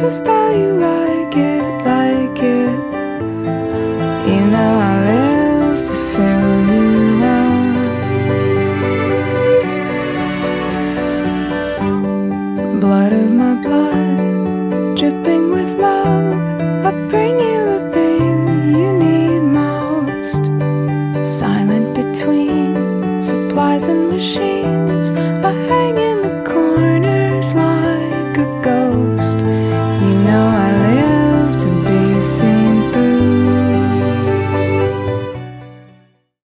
just how you like it, like it. You know I live to fill you up. Blood of my blood, dripping with love, I bring you the thing you need most. Silent between supplies and machines, I hang in the corners like